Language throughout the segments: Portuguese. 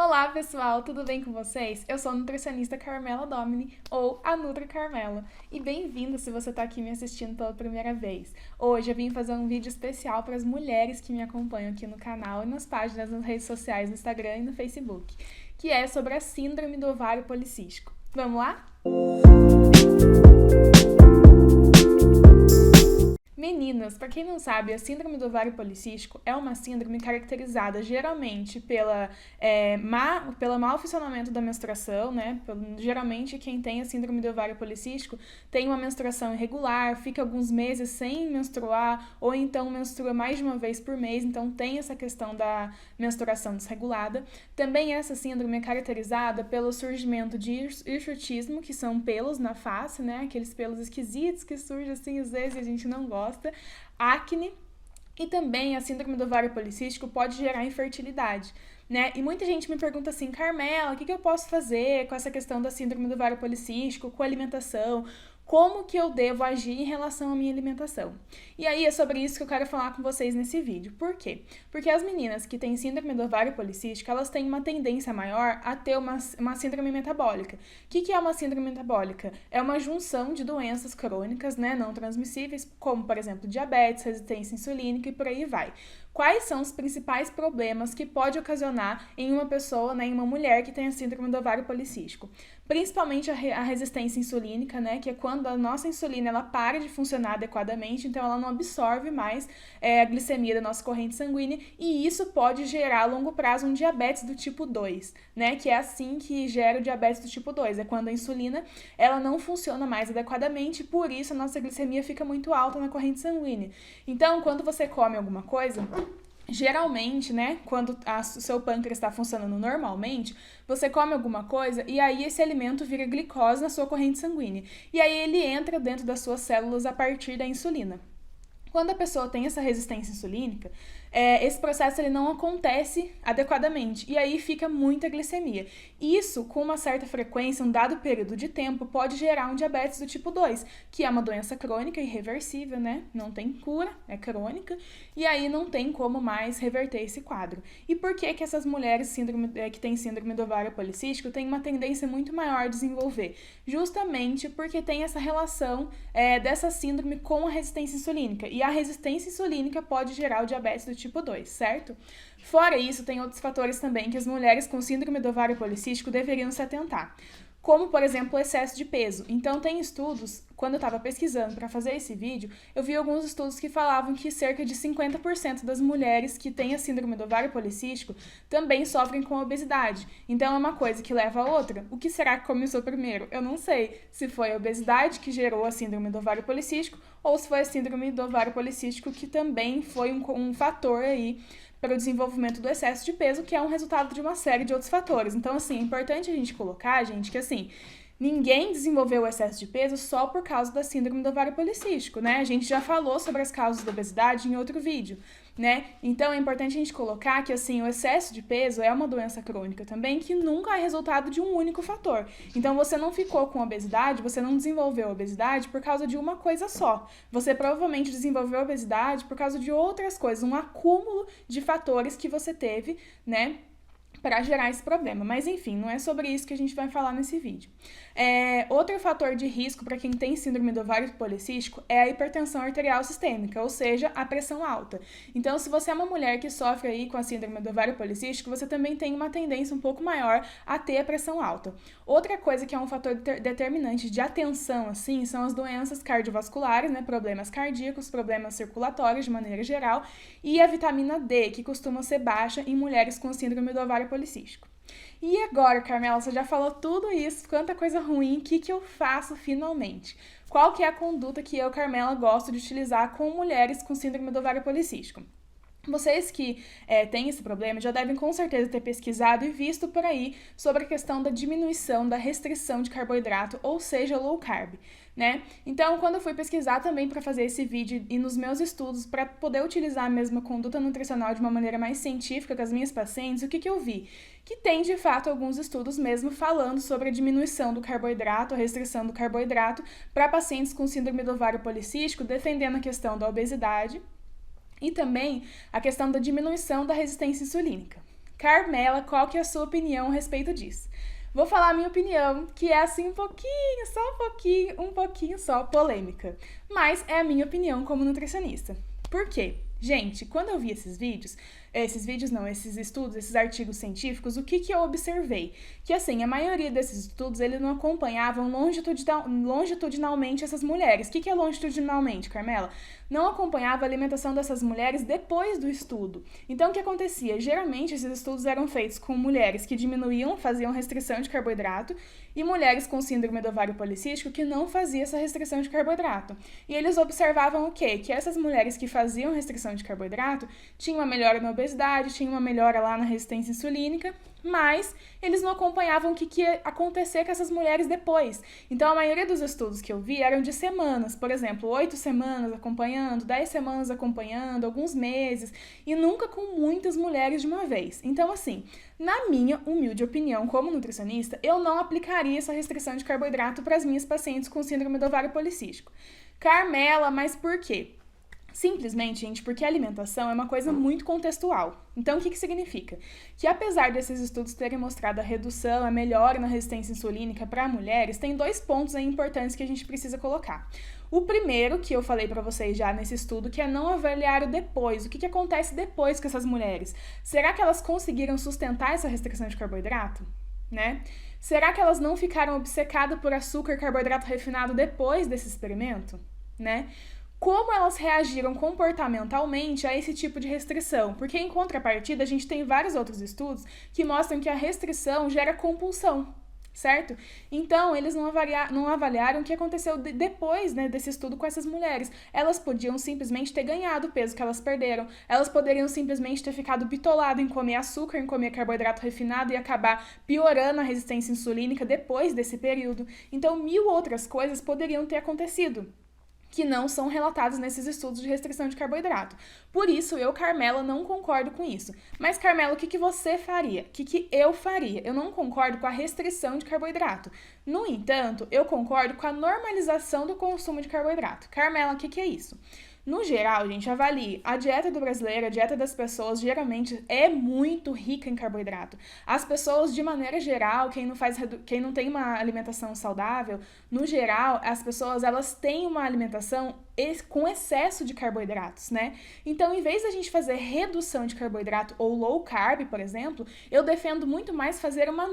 Olá pessoal, tudo bem com vocês? Eu sou a nutricionista Carmela Domini, ou a Nutri Carmela, e bem-vindo se você está aqui me assistindo pela primeira vez. Hoje eu vim fazer um vídeo especial para as mulheres que me acompanham aqui no canal e nas páginas nas redes sociais, no Instagram e no Facebook, que é sobre a síndrome do ovário policístico. Vamos lá? Meninas, para quem não sabe, a síndrome do ovário policístico é uma síndrome caracterizada geralmente pelo mau funcionamento da menstruação, né? Geralmente quem tem a síndrome do ovário policístico tem uma menstruação irregular, fica alguns meses sem menstruar, ou então menstrua mais de uma vez por mês, então tem essa questão da menstruação desregulada. Também essa síndrome é caracterizada pelo surgimento de hirsutismo, que são pelos na face, né? Aqueles pelos esquisitos que surgem assim às vezes e a gente não gosta. Acne, e também a síndrome do ovário policístico pode gerar infertilidade, né? E muita gente me pergunta assim, Carmela, o que eu posso fazer com essa questão da síndrome do ovário policístico, com a alimentação? Como que eu devo agir em relação à minha alimentação? E aí é sobre isso que eu quero falar com vocês nesse vídeo. Por quê? Porque as meninas que têm síndrome do ovário policístico, elas têm uma tendência maior a ter uma síndrome metabólica. O que é uma síndrome metabólica? É uma junção de doenças crônicas, né, não transmissíveis, como, por exemplo, diabetes, resistência insulínica e por aí vai. Quais são os principais problemas que pode ocasionar em uma pessoa, né, em uma mulher que tem a síndrome do ovário policístico? Principalmente a resistência insulínica, né, que é quando a nossa insulina ela para de funcionar adequadamente, então ela não absorve mais a glicemia da nossa corrente sanguínea, e isso pode gerar a longo prazo um diabetes do tipo 2, né, que é assim que gera o diabetes do tipo 2, é quando a insulina ela não funciona mais adequadamente, por isso a nossa glicemia fica muito alta na corrente sanguínea. Então, quando você come alguma coisa, geralmente, né, quando o seu pâncreas está funcionando normalmente, você come alguma coisa e aí esse alimento vira glicose na sua corrente sanguínea. E aí ele entra dentro das suas células a partir da insulina. Quando a pessoa tem essa resistência insulínica, esse processo ele não acontece adequadamente e aí fica muita glicemia. Isso, com uma certa frequência, um dado período de tempo, pode gerar um diabetes do tipo 2, que é uma doença crônica irreversível, né? Não tem cura, é crônica, e aí não tem como mais reverter esse quadro. E por que que essas mulheres que têm síndrome do ovário policístico têm uma tendência muito maior a desenvolver? Justamente porque tem essa relação dessa síndrome com a resistência insulínica. E a resistência insulínica pode gerar o diabetes do tipo 2, certo? Fora isso, tem outros fatores também que as mulheres com síndrome do ovário policístico deveriam se atentar, como, por exemplo, o excesso de peso. Então, tem estudos, quando eu estava pesquisando para fazer esse vídeo, eu vi alguns estudos que falavam que cerca de 50% das mulheres que têm a síndrome do ovário policístico também sofrem com obesidade. Então, é uma coisa que leva a outra. O que será que começou primeiro? Eu não sei se foi a obesidade que gerou a síndrome do ovário policístico ou se foi a síndrome do ovário policístico que também foi um fator aí para o desenvolvimento do excesso de peso, que é um resultado de uma série de outros fatores. Então, assim, é importante a gente colocar, gente, que assim, ninguém desenvolveu o excesso de peso só por causa da síndrome do ovário policístico, né? A gente já falou sobre as causas da obesidade em outro vídeo, né? Então, é importante a gente colocar que, assim, o excesso de peso é uma doença crônica também que nunca é resultado de um único fator. Então, você não ficou com obesidade, você não desenvolveu obesidade por causa de uma coisa só. Você provavelmente desenvolveu obesidade por causa de outras coisas, um acúmulo de fatores que você teve, né, para gerar esse problema. Mas enfim, não é sobre isso que a gente vai falar nesse vídeo. Outro fator de risco para quem tem síndrome do ovário policístico é a hipertensão arterial sistêmica, ou seja, a pressão alta. Então, se você é uma mulher que sofre aí com a síndrome do ovário policístico, você também tem uma tendência um pouco maior a ter a pressão alta. Outra coisa que é um fator determinante de atenção, assim, são as doenças cardiovasculares, né, problemas cardíacos, problemas circulatórios de maneira geral, e a vitamina D, que costuma ser baixa em mulheres com síndrome do ovário policístico. E agora, Carmela, você já falou tudo isso, quanta coisa ruim, o que eu faço finalmente? Qual que é a conduta que eu, Carmela, gosto de utilizar com mulheres com síndrome do ovário policístico? Vocês que têm esse problema já devem com certeza ter pesquisado e visto por aí sobre a questão da diminuição, da restrição de carboidrato, ou seja, low carb, né? Então, quando eu fui pesquisar também para fazer esse vídeo e nos meus estudos para poder utilizar a mesma conduta nutricional de uma maneira mais científica com as minhas pacientes, o que eu vi? Que tem, de fato, alguns estudos mesmo falando sobre a diminuição do carboidrato, a restrição do carboidrato para pacientes com síndrome do ovário policístico, defendendo a questão da obesidade e também a questão da diminuição da resistência insulínica. Carmela, qual que é a sua opinião a respeito disso? Vou falar a minha opinião, que é assim um pouquinho só polêmica. Mas é a minha opinião como nutricionista. Por quê? Gente, quando eu vi esses estudos, esses artigos científicos, o que eu observei? Que, assim, a maioria desses estudos, eles não acompanhavam longitudinalmente essas mulheres. O que é longitudinalmente, Carmela? Não acompanhava a alimentação dessas mulheres depois do estudo. Então, o que acontecia? Geralmente, esses estudos eram feitos com mulheres que faziam restrição de carboidrato, e mulheres com síndrome do ovário policístico que não faziam essa restrição de carboidrato. E eles observavam o quê? Que essas mulheres que faziam restrição de carboidrato tinham uma melhora na obesidade, tinham uma melhora lá na resistência insulínica, mas eles não acompanhavam o que ia acontecer com essas mulheres depois. Então, a maioria dos estudos que eu vi eram de semanas, por exemplo, 8 semanas acompanhando, 10 semanas acompanhando, alguns meses, e nunca com muitas mulheres de uma vez. Então, assim, na minha humilde opinião como nutricionista, eu não aplicaria essa restrição de carboidrato para as minhas pacientes com síndrome do ovário policístico. Carmela, mas por quê? Simplesmente, gente, porque a alimentação é uma coisa muito contextual. Então, o que significa? Que apesar desses estudos terem mostrado a redução, a melhora na resistência insulínica para mulheres, tem 2 pontos aí importantes que a gente precisa colocar. O primeiro, que eu falei para vocês já nesse estudo, que é não avaliar o depois. O que acontece depois com essas mulheres? Será que elas conseguiram sustentar essa restrição de carboidrato? Né? Será que elas não ficaram obcecadas por açúcar e carboidrato refinado depois desse experimento? Né? Como elas reagiram comportamentalmente a esse tipo de restrição? Porque, em contrapartida, a gente tem vários outros estudos que mostram que a restrição gera compulsão, certo? Então, eles não avaliaram o que aconteceu depois, né, desse estudo com essas mulheres. Elas podiam simplesmente ter ganhado o peso que elas perderam, elas poderiam simplesmente ter ficado bitoladas em comer açúcar, em comer carboidrato refinado e acabar piorando a resistência insulínica depois desse período. Então, 1000 outras coisas poderiam ter acontecido, que não são relatados nesses estudos de restrição de carboidrato. Por isso, eu, Carmela, não concordo com isso. Mas, Carmela, o que você faria? O que eu faria? Eu não concordo com a restrição de carboidrato. No entanto, eu concordo com a normalização do consumo de carboidrato. Carmela, o que é isso? No geral, gente, avalie. A dieta do brasileiro, a dieta das pessoas, geralmente é muito rica em carboidrato. As pessoas, de maneira geral, quem não tem uma alimentação saudável, no geral, as pessoas, elas têm uma alimentação com excesso de carboidratos, né? Então, em vez da gente fazer redução de carboidrato ou low carb, por exemplo, eu defendo muito mais fazer uma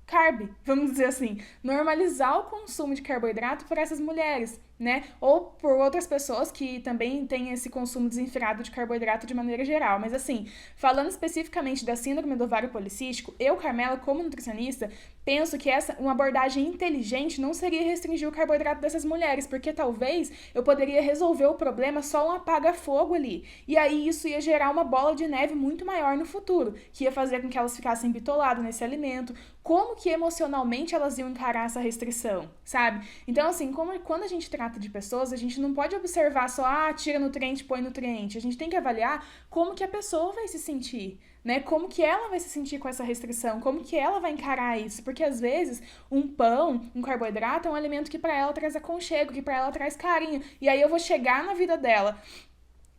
carb, vamos dizer assim, normalizar o consumo de carboidrato por essas mulheres, né? Ou por outras pessoas que também têm esse consumo desenfreado de carboidrato de maneira geral. Mas assim, falando especificamente da síndrome do ovário policístico, eu, Carmela, como nutricionista, penso que uma abordagem inteligente não seria restringir o carboidrato dessas mulheres, porque talvez eu poderia resolver o problema só um apaga-fogo ali. E aí isso ia gerar uma bola de neve muito maior no futuro, que ia fazer com que elas ficassem bitoladas nesse alimento. Como que emocionalmente elas iam encarar essa restrição, sabe? Então, assim, quando a gente trata de pessoas, a gente não pode observar só, tira nutriente, põe nutriente. A gente tem que avaliar como que a pessoa vai se sentir, né? Como que ela vai se sentir com essa restrição, como que ela vai encarar isso. Porque, às vezes, um pão, um carboidrato é um alimento que para ela traz aconchego, que para ela traz carinho. E aí eu vou chegar na vida dela,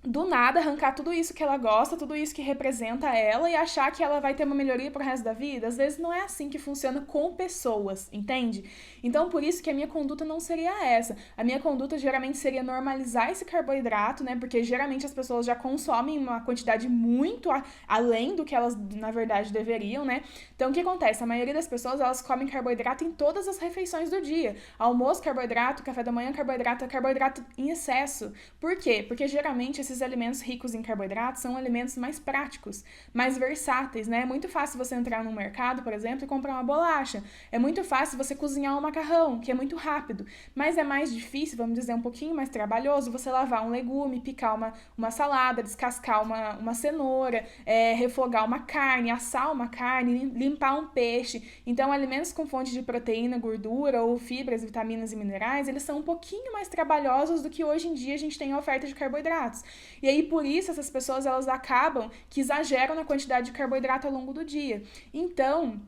do nada, arrancar tudo isso que ela gosta, tudo isso que representa ela e achar que ela vai ter uma melhoria pro resto da vida. Às vezes não é assim que funciona com pessoas, entende? Então, por isso que a minha conduta não seria essa. A minha conduta geralmente seria normalizar esse carboidrato, né? Porque geralmente as pessoas já consomem uma quantidade muito além do que elas, na verdade, deveriam, né? Então, o que acontece? A maioria das pessoas, elas comem carboidrato em todas as refeições do dia. Almoço, carboidrato, café da manhã, carboidrato em excesso. Por quê? Porque geralmente esses alimentos ricos em carboidratos são alimentos mais práticos, mais versáteis, né? É muito fácil você entrar no mercado, por exemplo, e comprar uma bolacha. É muito fácil você cozinhar um macarrão, que é muito rápido. Mas é mais difícil, vamos dizer, um pouquinho mais trabalhoso, você lavar um legume, picar uma salada, descascar uma cenoura, refogar uma carne, assar uma carne, limpar um peixe. Então, alimentos com fonte de proteína, gordura ou fibras, vitaminas e minerais, eles são um pouquinho mais trabalhosos do que hoje em dia a gente tem a oferta de carboidratos. E aí, por isso, essas pessoas, elas acabam que exageram na quantidade de carboidrato ao longo do dia. Então,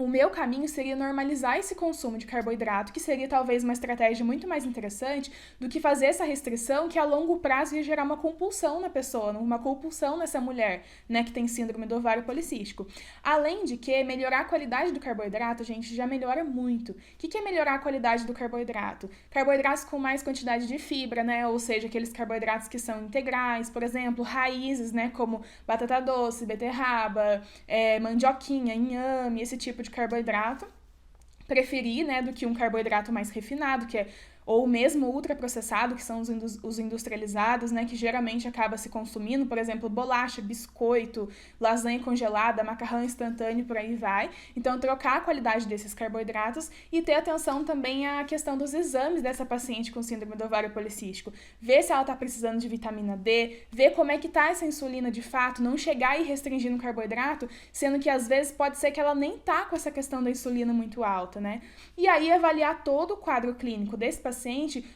o meu caminho seria normalizar esse consumo de carboidrato, que seria talvez uma estratégia muito mais interessante do que fazer essa restrição que a longo prazo ia gerar uma compulsão na pessoa, uma compulsão nessa mulher, né, que tem síndrome do ovário policístico. Além de que melhorar a qualidade do carboidrato, gente, já melhora muito. O que é melhorar a qualidade do carboidrato? Carboidratos com mais quantidade de fibra, né, ou seja, aqueles carboidratos que são integrais, por exemplo, raízes, né, como batata doce, beterraba, mandioquinha, inhame, esse tipo de carboidrato, preferir, né, do que um carboidrato mais refinado, que é ou mesmo ultraprocessado, que são os industrializados, né, que geralmente acaba se consumindo, por exemplo, bolacha, biscoito, lasanha congelada, macarrão instantâneo, por aí vai. Então, trocar a qualidade desses carboidratos e ter atenção também à questão dos exames dessa paciente com síndrome do ovário policístico. Ver se ela está precisando de vitamina D, ver como é que está essa insulina de fato, não chegar e restringir no carboidrato, sendo que às vezes pode ser que ela nem tá com essa questão da insulina muito alta, né? E aí avaliar todo o quadro clínico desse paciente,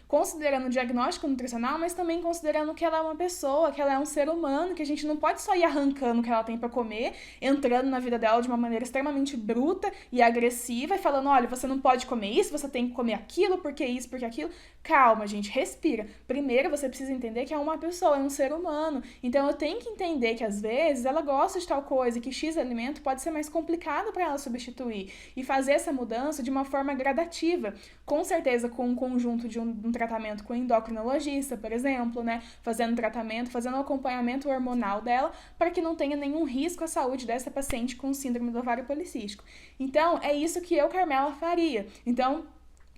considerando o diagnóstico nutricional, mas também considerando que ela é uma pessoa, que ela é um ser humano, que a gente não pode só ir arrancando o que ela tem para comer, entrando na vida dela de uma maneira extremamente bruta e agressiva e falando, olha, você não pode comer isso, você tem que comer aquilo, porque isso, porque aquilo. Calma, gente, respira. Primeiro, você precisa entender que é uma pessoa, é um ser humano. Então, eu tenho que entender que, às vezes, ela gosta de tal coisa e que X alimento pode ser mais complicado para ela substituir. E fazer essa mudança de uma forma gradativa. Com certeza, com um conjunto de um tratamento com endocrinologista, por exemplo, né? Fazendo tratamento, fazendo um acompanhamento hormonal dela, para que não tenha nenhum risco à saúde dessa paciente com síndrome do ovário policístico. Então, é isso que eu, Carmela, faria. Então,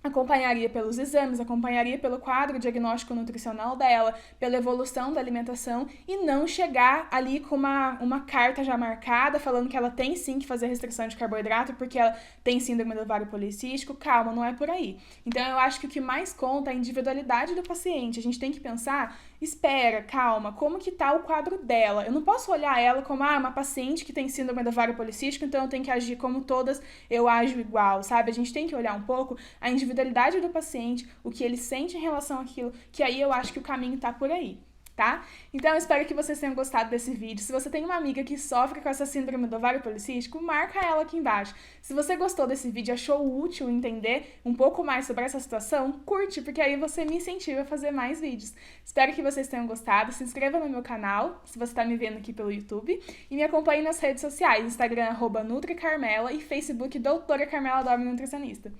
acompanharia pelos exames, acompanharia pelo quadro diagnóstico nutricional dela, pela evolução da alimentação e não chegar ali com uma carta já marcada falando que ela tem sim que fazer restrição de carboidrato porque ela tem síndrome do ovário policístico. Calma, não é por aí. Então eu acho que o que mais conta é a individualidade do paciente. A gente tem que pensar, espera, calma, como que tá o quadro dela? Eu não posso olhar ela como uma paciente que tem síndrome do ovário policístico, então eu tenho que agir como todas, eu ajo igual, sabe? A gente tem que olhar um pouco a individualidade do paciente, o que ele sente em relação àquilo, que aí eu acho que o caminho tá por aí, tá? Então eu espero que vocês tenham gostado desse vídeo. Se você tem uma amiga que sofre com essa síndrome do ovário policístico, marca ela aqui embaixo. Se você gostou desse vídeo, achou útil entender um pouco mais sobre essa situação, curte, porque aí você me incentiva a fazer mais vídeos. Espero que vocês tenham gostado. Se inscreva no meu canal, se você está me vendo aqui pelo YouTube, e me acompanhe nas redes sociais, Instagram, @NutriCarmela e Facebook, Doutora Carmela Dobre Nutricionista.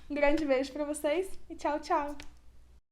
Um grande beijo pra vocês e tchau, tchau!